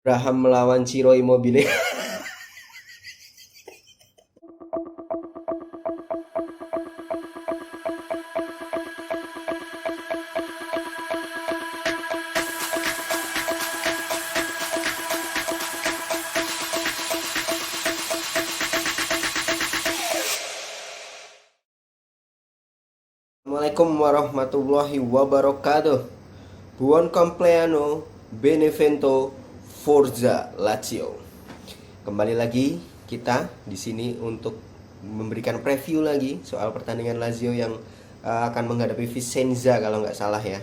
Graham melawan Ciro Immobile. Assalamualaikum warahmatullahi wabarakatuh. Buon compleanno, Benevento, Forza Lazio. Kembali lagi kita di sini untuk memberikan preview lagi soal pertandingan Lazio yang akan menghadapi Vicenza kalau nggak salah ya.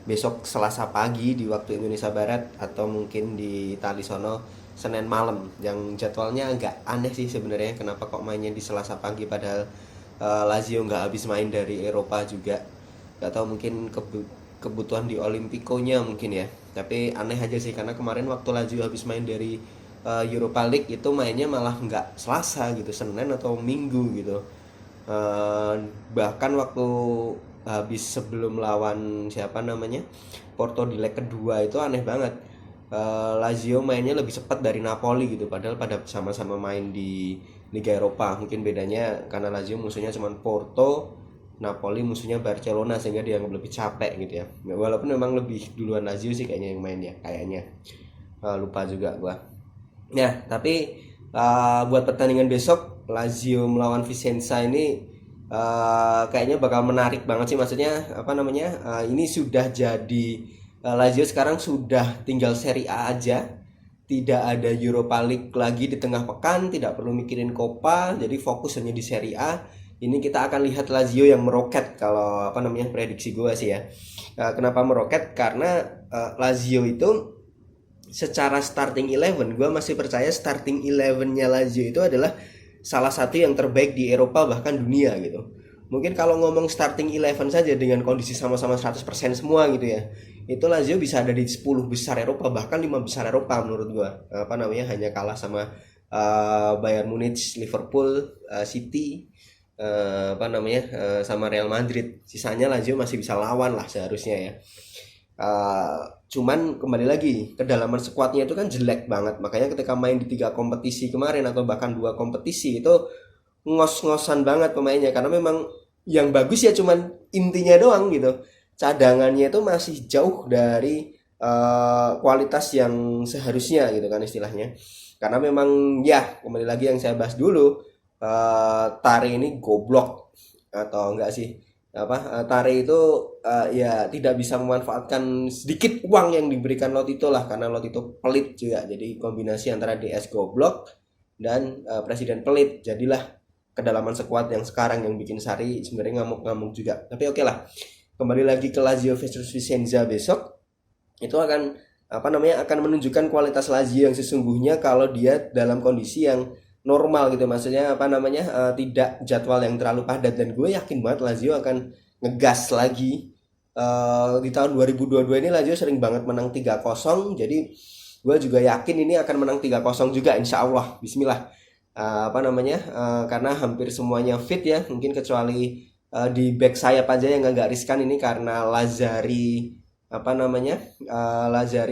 Besok Selasa pagi di waktu Indonesia Barat atau mungkin di Itali sono Senin malam. Yang jadwalnya agak aneh sih sebenarnya. Kenapa kok mainnya di Selasa pagi padahal Lazio nggak habis main dari Eropa juga. Nggak tahu mungkin kebutuhan di Olimpiconya mungkin ya. Tapi aneh aja sih karena kemarin waktu Lazio habis main dari Europa League itu mainnya malah nggak Selasa gitu, Senin atau Minggu gitu. Eh, Bahkan waktu habis sebelum lawan siapa namanya Porto di leg kedua itu aneh banget. Lazio mainnya lebih cepat dari Napoli gitu, padahal pada sama-sama main di Liga Eropa. Mungkin bedanya karena Lazio musuhnya cuma Porto, Napoli musuhnya Barcelona, sehingga dia lebih capek gitu ya. Walaupun memang lebih duluan Lazio sih kayaknya yang mainnya, kayaknya. Lupa juga gua. Nah, tapi buat pertandingan besok Lazio melawan Vicenza ini kayaknya bakal menarik banget sih. Maksudnya apa namanya? Ini sudah jadi Lazio sekarang sudah tinggal Serie A aja. Tidak ada Europa League lagi di tengah pekan, tidak perlu mikirin Copa, jadi fokus hanya di Serie A. Ini kita akan lihat Lazio yang meroket kalau apa namanya prediksi gue sih ya. Kenapa meroket? Karena Lazio itu secara starting eleven gue masih percaya starting elevennya Lazio itu adalah salah satu yang terbaik di Eropa bahkan dunia gitu. Mungkin kalau ngomong starting eleven saja dengan kondisi sama-sama 100% semua gitu ya, itu Lazio bisa ada di 10 besar Eropa bahkan 5 besar Eropa menurut gue. Apa namanya, hanya kalah sama Bayern Munich, Liverpool, City, sama Real Madrid. Sisanya Lazio masih bisa lawan lah seharusnya ya. Cuman kembali lagi kedalaman skuadnya itu kan jelek banget, makanya ketika main di 3 kompetisi kemarin atau bahkan 2 kompetisi itu ngos-ngosan banget pemainnya, karena memang yang bagus ya cuman intinya doang gitu, cadangannya itu masih jauh dari kualitas yang seharusnya gitu kan istilahnya. Karena memang ya kembali lagi yang saya bahas dulu, Tare ini goblok atau enggak sih, Tare itu ya tidak bisa memanfaatkan sedikit uang yang diberikan Lotito lah, karena Lotito pelit juga, jadi kombinasi antara DS goblok dan presiden pelit, jadilah kedalaman sekuat yang sekarang yang bikin Sari sebenarnya ngamuk-ngamuk juga. Tapi oke lah, kembali lagi ke Lazio versus Vicenza besok, itu akan menunjukkan kualitas Lazio yang sesungguhnya kalau dia dalam kondisi yang normal gitu. Maksudnya tidak jadwal yang terlalu padat, dan gue yakin banget Lazio akan ngegas lagi. Di tahun 2022 ini Lazio sering banget menang 3-0, jadi gue juga yakin ini akan menang 3-0 juga insya Allah. Bismillah. Karena hampir semuanya fit ya, mungkin kecuali di back sayap aja yang agak riskan ini karena Lazari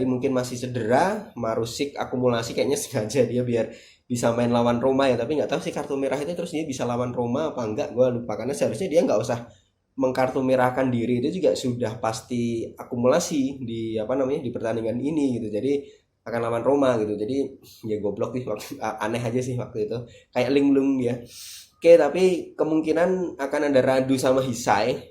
mungkin masih cedera, Marusik akumulasi kayaknya sengaja dia biar bisa main lawan Roma ya. Tapi nggak tahu sih kartu merah itu terus dia bisa lawan Roma apa enggak, gue lupa, karena seharusnya dia nggak usah mengkartu merahkan diri, itu juga sudah pasti akumulasi di pertandingan ini gitu. Jadi akan lawan Roma gitu, jadi ya goblok sih aneh aja sih waktu itu, kayak linglung dia. Oke, tapi kemungkinan akan ada Radu sama Hisai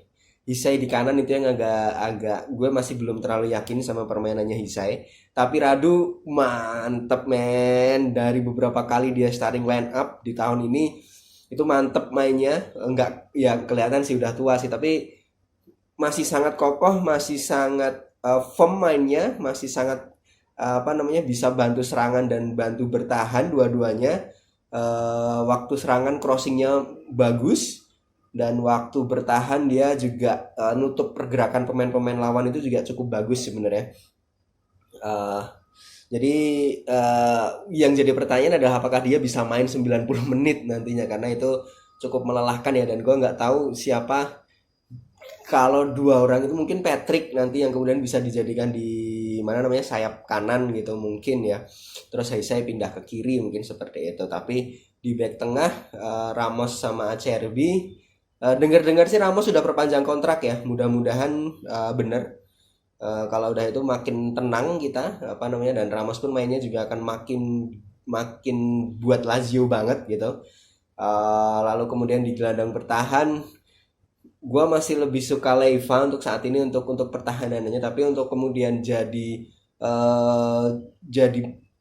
di kanan, itu yang agak gue masih belum terlalu yakin sama permainannya Hisai. Tapi Radu mantep men, dari beberapa kali dia starting line up di tahun ini itu mantep mainnya. Enggak ya, kelihatan sih udah tua sih, tapi masih sangat kokoh, masih sangat firm mainnya, masih sangat bisa bantu serangan dan bantu bertahan dua-duanya. Waktu serangan crossingnya bagus, dan waktu bertahan dia juga nutup pergerakan pemain-pemain lawan itu juga cukup bagus sebenarnya. Eh, jadi yang jadi pertanyaan adalah apakah dia bisa main 90 menit nantinya, karena itu cukup melelahkan ya, dan gue nggak tahu siapa kalau dua orang itu. Mungkin Patrick nanti yang kemudian bisa dijadikan di gimana namanya sayap kanan gitu mungkin ya. Terus saya pindah ke kiri mungkin seperti itu. Tapi di back tengah Ramos sama Acerbi, dengar-dengar sih Ramos sudah perpanjang kontrak ya. Mudah-mudahan bener. Kalau udah itu makin tenang kita apa namanya, dan Ramos pun mainnya juga akan makin makin buat Lazio banget gitu. Lalu kemudian di gelandang bertahan gue masih lebih suka Leiva untuk saat ini untuk pertahanannya, tapi untuk kemudian eh, jadi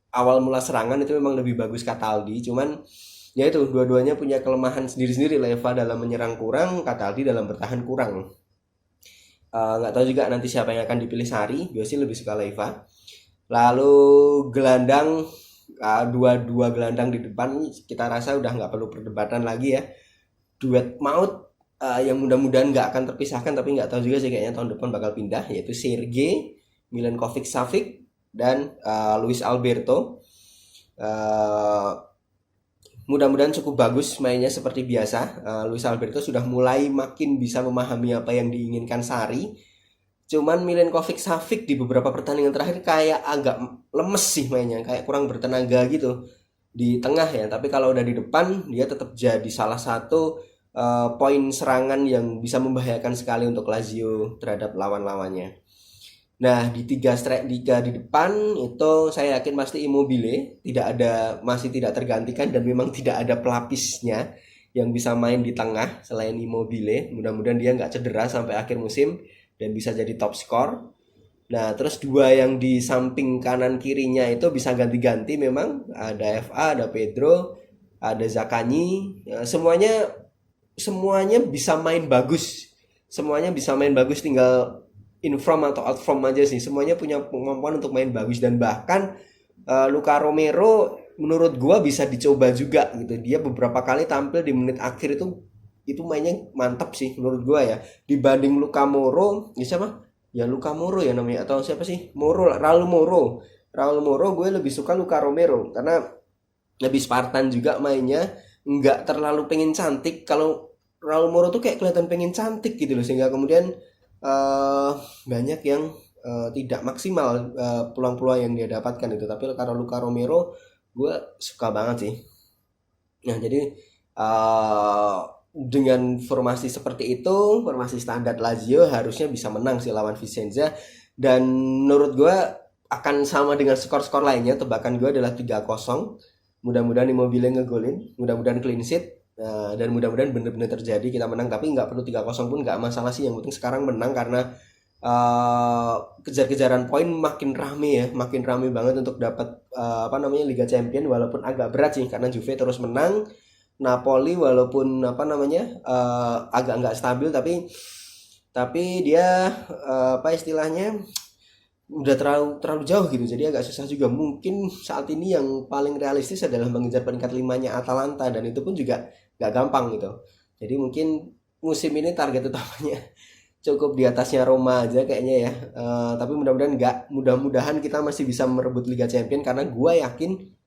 awal mula serangan itu memang lebih bagus Cataldi. Cuman ya itu dua-duanya punya kelemahan sendiri-sendiri. Leiva dalam menyerang kurang, Cataldi dalam bertahan kurang. Nggak tahu juga nanti siapa yang akan dipilih Sari. Gue sih lebih suka Leiva. Lalu gelandang, dua gelandang di depan kita rasa udah nggak perlu perdebatan lagi ya. Duet maut yang mudah-mudahan nggak akan terpisahkan, tapi nggak tahu juga sih, kayaknya tahun depan bakal pindah, yaitu Sergej Milenkovic Savic dan Luis Alberto. Mudah-mudahan cukup bagus mainnya seperti biasa. Luis Alberto sudah mulai makin bisa memahami apa yang diinginkan Sari. Cuman Milenkovic Savic di beberapa pertandingan terakhir kayak agak lemes sih mainnya, kayak kurang bertenaga gitu di tengah ya. Tapi kalau udah di depan dia tetap jadi salah satu poin serangan yang bisa membahayakan sekali untuk Lazio terhadap lawan-lawannya. Nah, di tiga di depan itu saya yakin pasti Immobile masih tidak tergantikan, dan memang tidak ada pelapisnya yang bisa main di tengah selain Immobile. Mudah-mudahan dia nggak cedera sampai akhir musim dan bisa jadi top skor. Nah, terus dua yang di samping kanan kirinya itu bisa ganti-ganti memang. Ada FA, ada Pedro, ada Zaccagni. Semuanya bisa main bagus. Semuanya bisa main bagus, tinggal in from atau out from aja sih. Semuanya punya kemampuan untuk main bagus, dan bahkan Luka Romero menurut gua bisa dicoba juga gitu. Dia beberapa kali tampil di menit akhir itu mainnya mantap sih menurut gua ya. Dibanding Luka Moro, ya siapa? Ya Luka Moro ya namanya, atau siapa sih? Raul Moro. Raul Moro gue lebih suka Luka Romero karena lebih Spartan juga mainnya, nggak terlalu pengen cantik. Kalau Raul Moro tuh kayak kelihatan pengen cantik gitu loh, sehingga kemudian banyak yang tidak maksimal peluang-peluang yang dia dapatkan itu. Tapi kalau Luka Romero gue suka banget sih. Nah, jadi dengan formasi seperti itu, formasi standar Lazio harusnya bisa menang sih lawan Vicenza, dan menurut gue akan sama dengan skor-skor lainnya. Tebakan gue adalah 3-0. Mudah-mudahan Immobile ngegolin, mudah-mudahan clean sheet, dan mudah-mudahan benar-benar terjadi kita menang. Tapi nggak perlu 3-0 pun nggak masalah sih, yang penting sekarang menang, karena kejar-kejaran poin makin rame banget untuk dapat Liga Champion, walaupun agak berat sih karena Juve terus menang. Napoli walaupun agak nggak stabil, tapi dia istilahnya udah terlalu jauh gitu, jadi agak susah juga. Mungkin saat ini yang paling realistis adalah mengejar peringkat 5-nya Atalanta, dan itu pun juga nggak gampang gitu. Jadi mungkin musim ini target utamanya cukup di atasnya Roma aja kayaknya ya. Tapi mudah-mudahan kita masih bisa merebut Liga Champion, karena gue yakin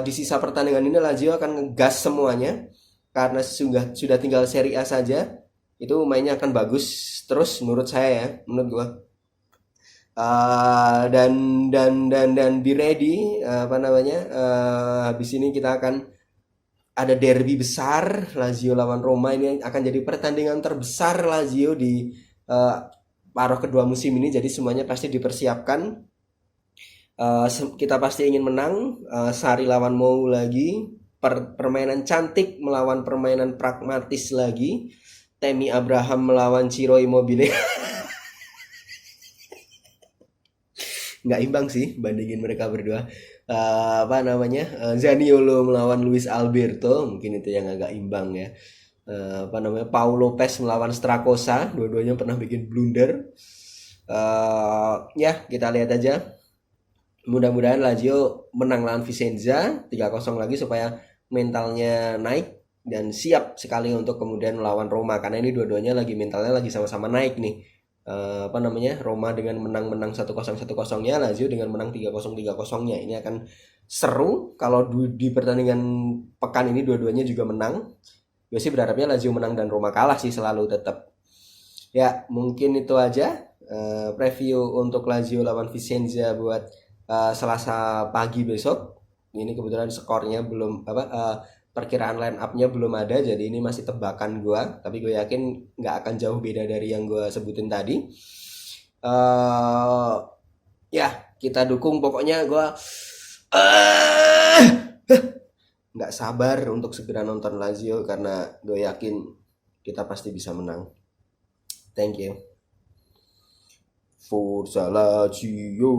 di sisa pertandingan ini Lazio akan ngegas semuanya, karena sudah tinggal Serie A saja itu mainnya akan bagus terus menurut saya ya, menurut gua. Dan be ready, habis ini kita akan ada derby besar Lazio lawan Roma. Ini akan jadi pertandingan terbesar Lazio di paruh kedua musim ini, jadi semuanya pasti dipersiapkan. Kita pasti ingin menang. Sari lawan Mou lagi, permainan cantik melawan permainan pragmatis lagi. Temi Abraham melawan Ciro Immobile. Nggak imbang sih bandingin mereka berdua. Zaniolo melawan Luis Alberto, mungkin itu yang agak imbang ya. Paul Lopez melawan Strakosa, dua-duanya pernah bikin blunder. Ya kita lihat aja. Mudah-mudahan Lazio menang lawan Vicenza 3-0 lagi, supaya mentalnya naik dan siap sekali untuk kemudian melawan Roma, karena ini dua-duanya mentalnya lagi sama-sama naik nih. Roma dengan menang 1-0-1-0-nya, Lazio dengan menang 3-0-3-0-nya. Ini akan seru kalau di pertandingan pekan ini dua-duanya juga menang. Gue sih berharapnya Lazio menang dan Roma kalah sih selalu tetap. Ya, mungkin itu aja preview untuk Lazio lawan Vicenza buat Selasa pagi besok. Ini kebetulan skornya belum perkiraan line up-nya belum ada, jadi ini masih tebakan gua, tapi gue yakin nggak akan jauh beda dari yang gua sebutin tadi. Ya, kita dukung, pokoknya gua nggak sabar untuk segera nonton Lazio karena gue yakin kita pasti bisa menang. Thank you. Forza Lazio.